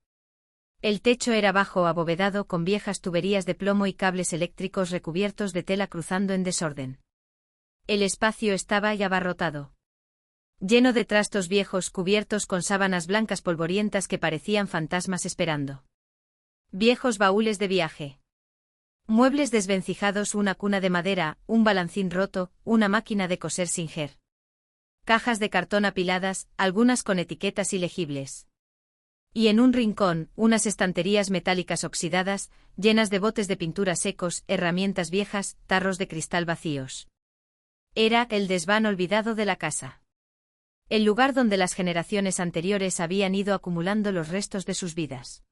El techo era bajo, abovedado, con viejas tuberías de plomo y cables eléctricos recubiertos de tela cruzando en desorden. El espacio estaba ya abarrotado. Lleno de trastos viejos cubiertos con sábanas blancas polvorientas que parecían fantasmas esperando. Viejos baúles de viaje. Muebles desvencijados, una cuna de madera, un balancín roto, una máquina de coser Singer. Cajas de cartón apiladas, algunas con etiquetas ilegibles. Y en un rincón, unas estanterías metálicas oxidadas, llenas de botes de pintura secos, herramientas viejas, tarros de cristal vacíos. Era el desván olvidado de la casa. El lugar donde las generaciones anteriores habían ido acumulando los restos de sus vidas.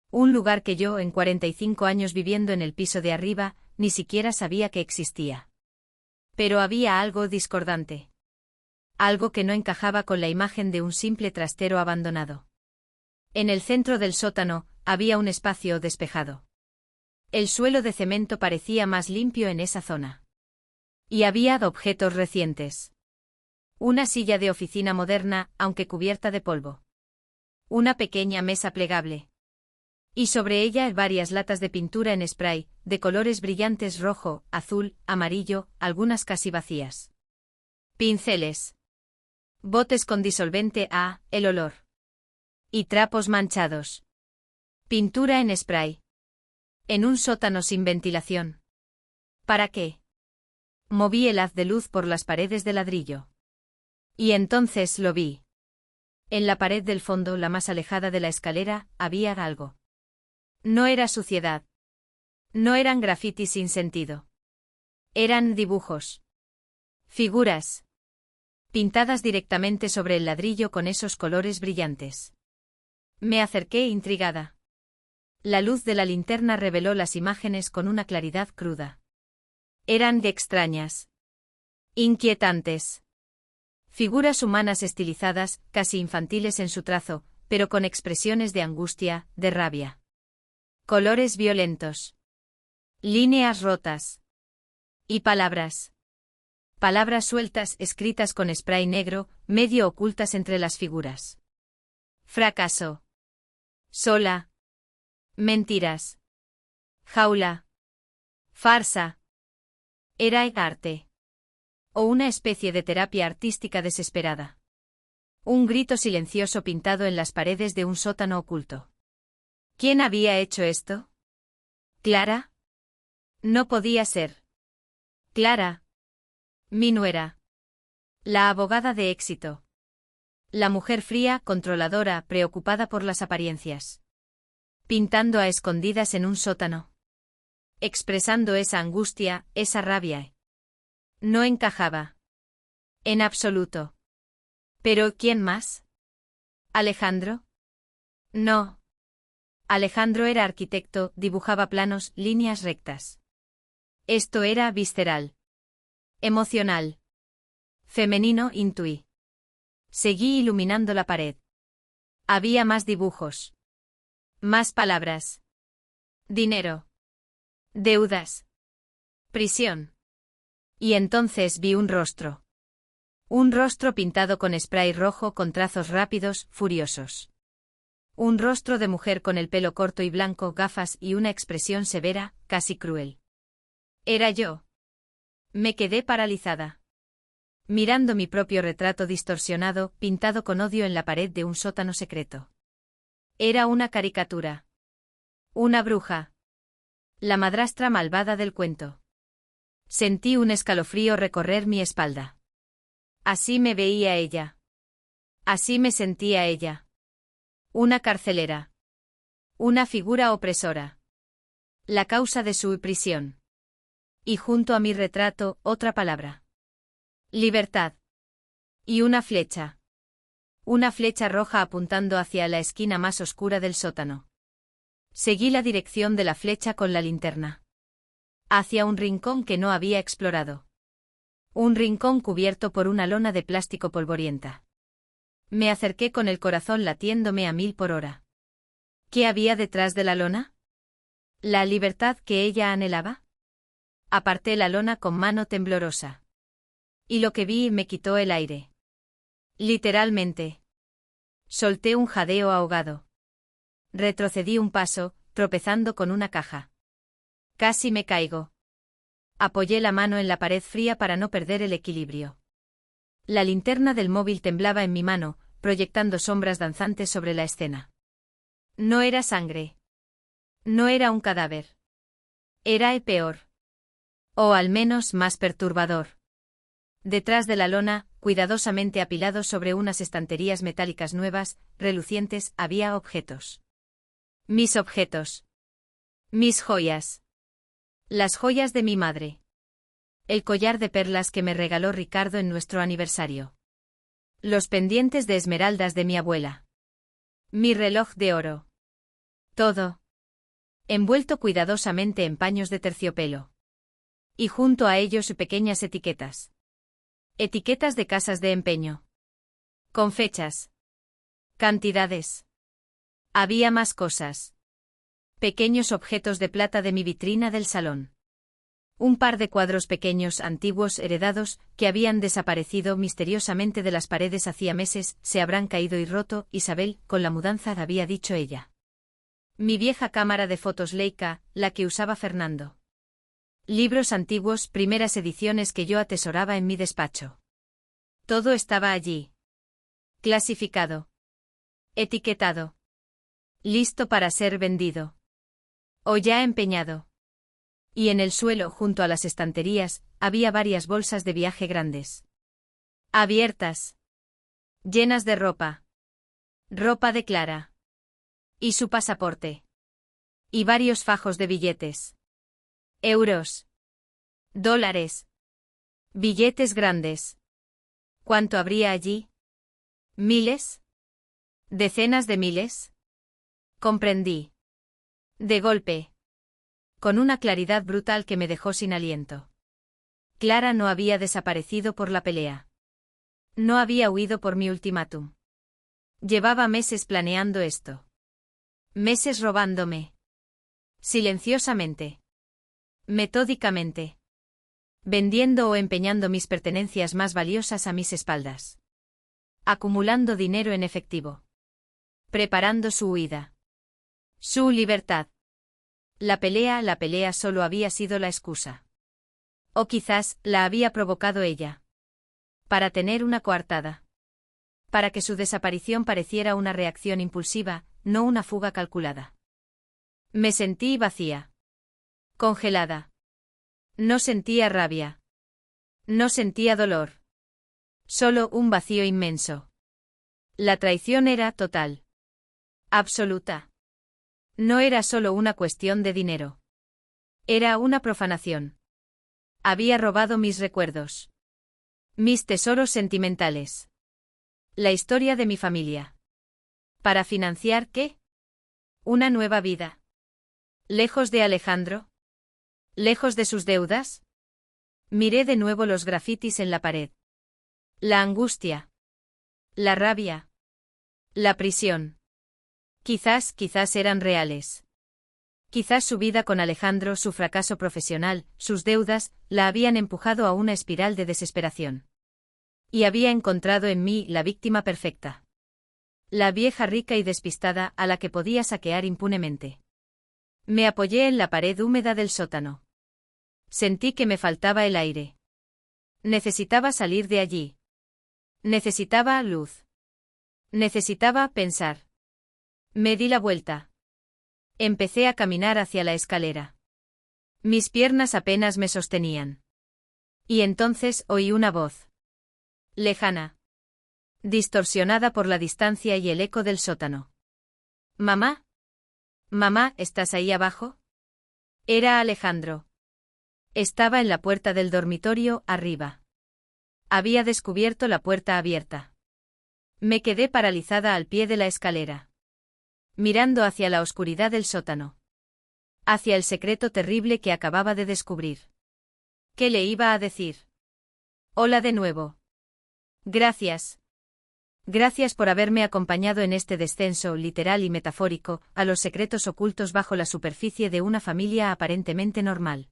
Un lugar que yo, en 45 años viviendo en el piso de arriba, ni siquiera sabía que existía. Pero había algo discordante. Algo que no encajaba con la imagen de un simple trastero abandonado. En el centro del sótano, había un espacio despejado. El suelo de cemento parecía más limpio en esa zona. Y había objetos recientes. Una silla de oficina moderna, aunque cubierta de polvo. Una pequeña mesa plegable. Y sobre ella varias latas de pintura en spray, de colores brillantes rojo, azul, amarillo, algunas casi vacías. Pinceles. Botes con disolvente A, el olor. Y trapos manchados. Pintura en spray. En un sótano sin ventilación. ¿Para qué? Moví el haz de luz por las paredes de ladrillo. Y entonces lo vi. En la pared del fondo, la más alejada de la escalera, había algo. No era suciedad. No eran grafitis sin sentido. Eran dibujos. Figuras. Pintadas directamente sobre el ladrillo con esos colores brillantes. Me acerqué intrigada. La luz de la linterna reveló las imágenes con una claridad cruda. Eran de extrañas. Inquietantes. Figuras humanas estilizadas, casi infantiles en su trazo, pero con expresiones de angustia, de rabia. Colores violentos. Líneas rotas. Y palabras. Palabras sueltas escritas con spray negro, medio ocultas entre las figuras. Fracaso. Sola. Mentiras. Jaula. Farsa. Era arte. O una especie de terapia artística desesperada. Un grito silencioso pintado en las paredes de un sótano oculto. ¿Quién había hecho esto? ¿Clara? No podía ser. Clara. Mi nuera. La abogada de éxito. La mujer fría, controladora, preocupada por las apariencias. Pintando a escondidas en un sótano. Expresando esa angustia, esa rabia. No encajaba. En absoluto. ¿Pero quién más? ¿Alejandro? No. Alejandro era arquitecto, dibujaba planos, líneas rectas. Esto era visceral. Emocional. Femenino, intuí. Seguí iluminando la pared. Había más dibujos. Más palabras. Dinero. Deudas. Prisión. Y entonces vi un rostro. Un rostro pintado con spray rojo con trazos rápidos, furiosos. Un rostro de mujer con el pelo corto y blanco, gafas y una expresión severa, casi cruel. Era yo. Me quedé paralizada. Mirando mi propio retrato distorsionado, pintado con odio en la pared de un sótano secreto. Era una caricatura. Una bruja. La madrastra malvada del cuento. Sentí un escalofrío recorrer mi espalda. Así me veía ella. Así me sentía ella. Una carcelera. Una figura opresora. La causa de su prisión. Y junto a mi retrato, otra palabra. Libertad. Y una flecha. Una flecha roja apuntando hacia la esquina más oscura del sótano. Seguí la dirección de la flecha con la linterna. Hacia un rincón que no había explorado. Un rincón cubierto por una lona de plástico polvorienta. Me acerqué con el corazón latiéndome a 1000 por hora. ¿Qué había detrás de la lona? ¿La libertad que ella anhelaba? Aparté la lona con mano temblorosa. Y lo que vi me quitó el aire. Literalmente. Solté un jadeo ahogado. Retrocedí un paso, tropezando con una caja. Casi me caigo. Apoyé la mano en la pared fría para no perder el equilibrio. La linterna del móvil temblaba en mi mano, proyectando sombras danzantes sobre la escena. No era sangre. No era un cadáver. Era el peor. O al menos más perturbador. Detrás de la lona, cuidadosamente apilados sobre unas estanterías metálicas nuevas, relucientes, había objetos. Mis objetos. Mis joyas. Las joyas de mi madre. El collar de perlas que me regaló Ricardo en nuestro aniversario. Los pendientes de esmeraldas de mi abuela. Mi reloj de oro. Todo. Envuelto cuidadosamente en paños de terciopelo. Y junto a ellos pequeñas etiquetas. Etiquetas de casas de empeño. Con fechas. Cantidades. Había más cosas. Pequeños objetos de plata de mi vitrina del salón. Un par de cuadros pequeños antiguos heredados, que habían desaparecido misteriosamente de las paredes hacía meses, se habrán caído y roto, Isabel, con la mudanza había dicho ella. Mi vieja cámara de fotos Leica, la que usaba Fernando. Libros antiguos, primeras ediciones que yo atesoraba en mi despacho. Todo estaba allí. Clasificado. Etiquetado. Listo para ser vendido. O ya empeñado. Y en el suelo, junto a las estanterías, había varias bolsas de viaje grandes. Abiertas. Llenas de ropa. Ropa de Clara. Y su pasaporte. Y varios fajos de billetes. Euros. Dólares. Billetes grandes. ¿Cuánto habría allí? ¿Miles? ¿Decenas de miles? Comprendí. De golpe. Con una claridad brutal que me dejó sin aliento. Clara no había desaparecido por la pelea. No había huido por mi ultimátum. Llevaba meses planeando esto. Meses robándome. Silenciosamente. Metódicamente. Vendiendo o empeñando mis pertenencias más valiosas a mis espaldas. Acumulando dinero en efectivo. Preparando su huida. Su libertad. La pelea solo había sido la excusa. O quizás la había provocado ella. Para tener una coartada. Para que su desaparición pareciera una reacción impulsiva, no una fuga calculada. Me sentí vacía. Congelada. No sentía rabia. No sentía dolor. Solo un vacío inmenso. La traición era total. Absoluta. No era solo una cuestión de dinero. Era una profanación. Había robado mis recuerdos. Mis tesoros sentimentales. La historia de mi familia. ¿Para financiar qué? Una nueva vida. ¿Lejos de Alejandro? ¿Lejos de sus deudas? Miré de nuevo los grafitis en la pared. La angustia. La rabia. La prisión. Quizás eran reales. Quizás su vida con Alejandro, su fracaso profesional, sus deudas, la habían empujado a una espiral de desesperación. Y había encontrado en mí la víctima perfecta. La vieja rica y despistada a la que podía saquear impunemente. Me apoyé en la pared húmeda del sótano. Sentí que me faltaba el aire. Necesitaba salir de allí. Necesitaba luz. Necesitaba pensar. Me di la vuelta. Empecé a caminar hacia la escalera. Mis piernas apenas me sostenían. Y entonces oí una voz. Lejana. Distorsionada por la distancia y el eco del sótano. ¿Mamá? ¿Mamá, estás ahí abajo? Era Alejandro. Estaba en la puerta del dormitorio, arriba. Había descubierto la puerta abierta. Me quedé paralizada al pie de la escalera. Mirando hacia la oscuridad del sótano. Hacia el secreto terrible que acababa de descubrir. ¿Qué le iba a decir? Hola de nuevo. Gracias. Gracias por haberme acompañado en este descenso, literal y metafórico, a los secretos ocultos bajo la superficie de una familia aparentemente normal.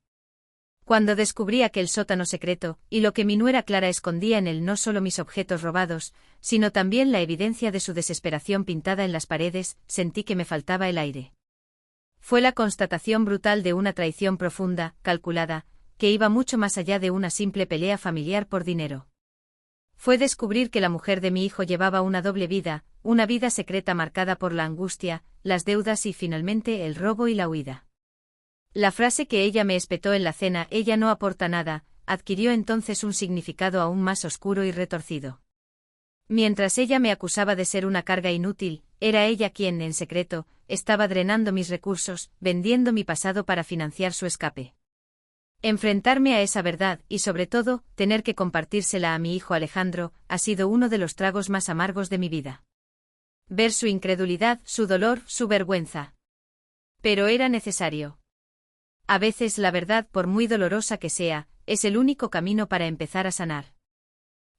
Cuando descubrí aquel sótano secreto, y lo que mi nuera Clara escondía en él no solo mis objetos robados, sino también la evidencia de su desesperación pintada en las paredes, sentí que me faltaba el aire. Fue la constatación brutal de una traición profunda, calculada, que iba mucho más allá de una simple pelea familiar por dinero. Fue descubrir que la mujer de mi hijo llevaba una doble vida, una vida secreta marcada por la angustia, las deudas y finalmente el robo y la huida. La frase que ella me espetó en la cena, ella no aporta nada, adquirió entonces un significado aún más oscuro y retorcido. Mientras ella me acusaba de ser una carga inútil, era ella quien, en secreto, estaba drenando mis recursos, vendiendo mi pasado para financiar su escape. Enfrentarme a esa verdad, y sobre todo, tener que compartírsela a mi hijo Alejandro, ha sido uno de los tragos más amargos de mi vida. Ver su incredulidad, su dolor, su vergüenza. Pero era necesario. A veces la verdad, por muy dolorosa que sea, es el único camino para empezar a sanar.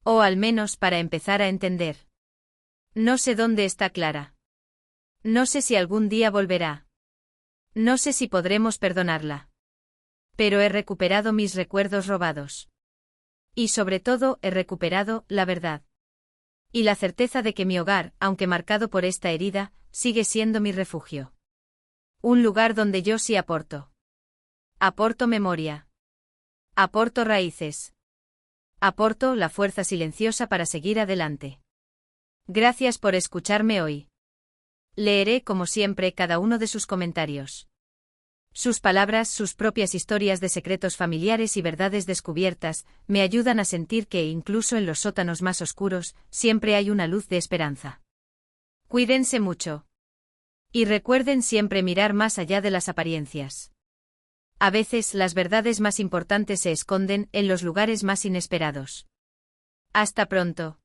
O al menos para empezar a entender. No sé dónde está Clara. No sé si algún día volverá. No sé si podremos perdonarla. Pero he recuperado mis recuerdos robados. Y sobre todo, he recuperado la verdad. Y la certeza de que mi hogar, aunque marcado por esta herida, sigue siendo mi refugio. Un lugar donde yo sí aporto. Aporto memoria. Aporto raíces. Aporto la fuerza silenciosa para seguir adelante. Gracias por escucharme hoy. Leeré como siempre cada uno de sus comentarios. Sus palabras, sus propias historias de secretos familiares y verdades descubiertas, me ayudan a sentir que, incluso en los sótanos más oscuros, siempre hay una luz de esperanza. Cuídense mucho. Y recuerden siempre mirar más allá de las apariencias. A veces las verdades más importantes se esconden en los lugares más inesperados. Hasta pronto.